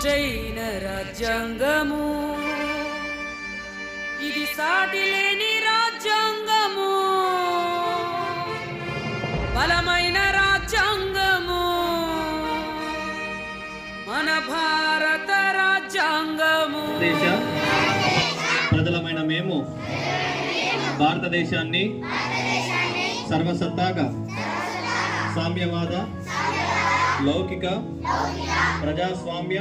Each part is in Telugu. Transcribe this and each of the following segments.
దీటైన రాజ్యాంగము, ఇది సాటిలేని రాజ్యాంగము, బలమైన రాజ్యాంగము, మన భారత రాజ్యాంగము. దేశ ప్రజలమైన మేము భారతదేశాన్ని సర్వసత్తాక సామ్యవాద లౌకిక ప్రజాస్వామ్య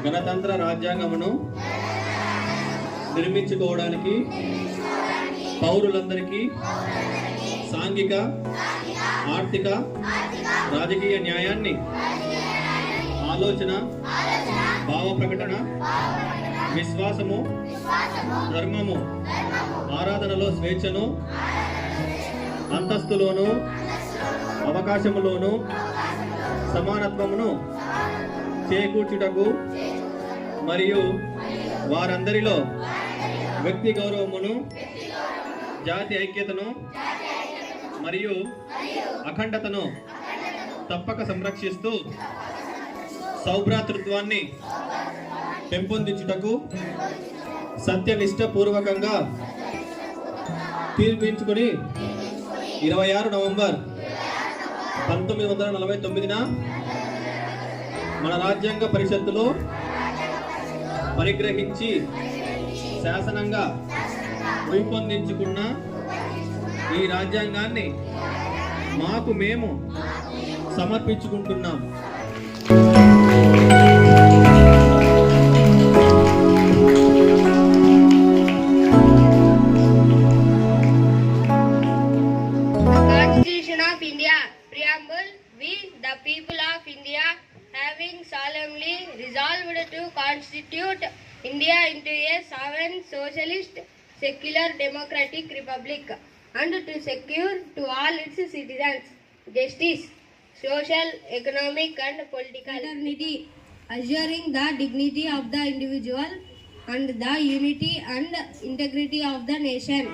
గణతంత్ర రాజ్యాంగమును నిర్మించుకోవడానికి పౌరులందరికీ సాంఘిక ఆర్థిక రాజకీయ న్యాయాన్ని ఆలోచన భావ ప్రకటన విశ్వాసము ధర్మము ఆరాధనలో స్వేచ్ఛను అంతస్తులోను అవకాశములోను సమానత్వమును చేకూర్చుటకు మరియు వారందరిలో వ్యక్తి గౌరవమును జాతి ఐక్యతను మరియు అఖండతను తప్పక సంరక్షిస్తూ సౌభ్రాతృత్వాన్ని పెంపొందించుటకు సత్యనిష్టపూర్వకంగా తీర్పించుకుని 26 నవంబర్ 1949న మన రాజ్యాంగ పరిషత్తులో పరిగ్రహించి శాసనంగా రూపొందించుకున్న ఈ రాజ్యాంగాన్ని మాకు మేము సమర్పించుకుంటున్నాం. Constitution of India Preamble. We, the people of India, having solemnly resolved to constitute India into a sovereign, socialist, secular, democratic republic, and to secure to all its citizens justice, social, economic, and political fraternity, assuring the dignity of the individual and the unity and integrity of the nation.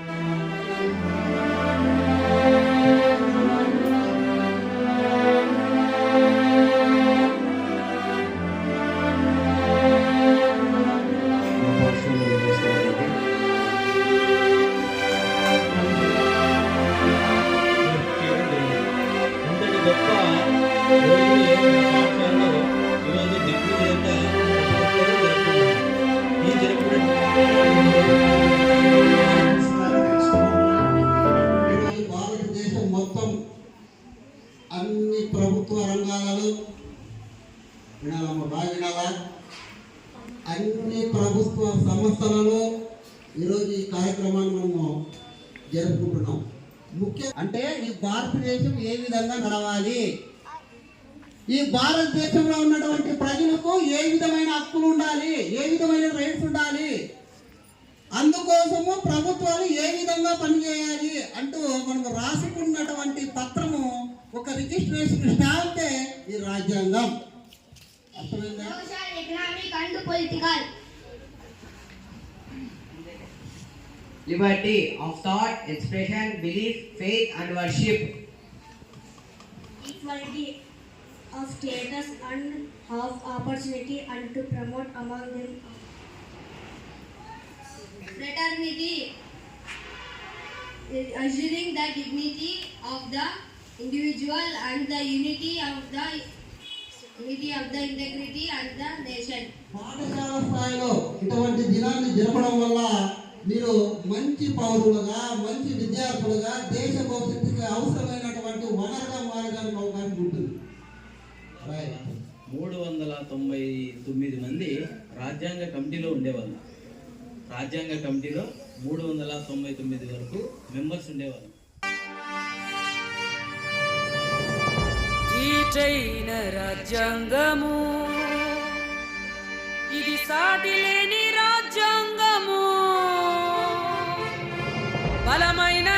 భారతదేశం మొత్తం అన్ని ప్రభుత్వ రంగాలలో అన్ని ప్రభుత్వ సంస్థలలో ఈరోజు ఈ కార్యక్రమాన్ని మనము జరుపుకుంటున్నాం. అంటే ఈ భారతదేశం ఏ విధంగా నడవాలి, ఈ భారతదేశంలో ఉన్నటువంటి ప్రజలకు ఏ విధమైన హక్కులు ఉండాలి, ఏ విధమైన రైట్స్ ఉండాలి, అందుకోసము ప్రభుత్వాలు ఏ విధంగా పనిచేయాలి అంటూ మనము రాసుకున్నటువంటి పత్రము ఒక రిజిస్ట్రేషన్ స్టాంపే ఈ రాజ్యాంగం. అర్థమైందా? Social, economic, and political. Liberty of thought, expression, belief, faith, and worship. Equality of status and of opportunity, and to promote among them fraternity, assuring the dignity of the individual and the unity of the integrity and the nation. పాఠశాల స్థాయిలో ఇటువంటి దినాన్ని జరపడం వల్ల మీరు మంచి పౌరులుగా మంచి విద్యార్థులుగా దేశ భవిష్యత్తుకి అవసరమైనటువంటి వనరుగా మారడానికి అవకాశం ఉంటుంది. 399 మంది రాజ్యాంగ కమిటీలో ఉండేవాళ్ళు. రాజ్యాంగ కమిటీలో 399 వరకు మెంబర్స్ ఉండేవాళ్ళు. దీటైన రాజ్యాంగము, ఇది సాటిలేని రాజ్యాంగము, బలమైన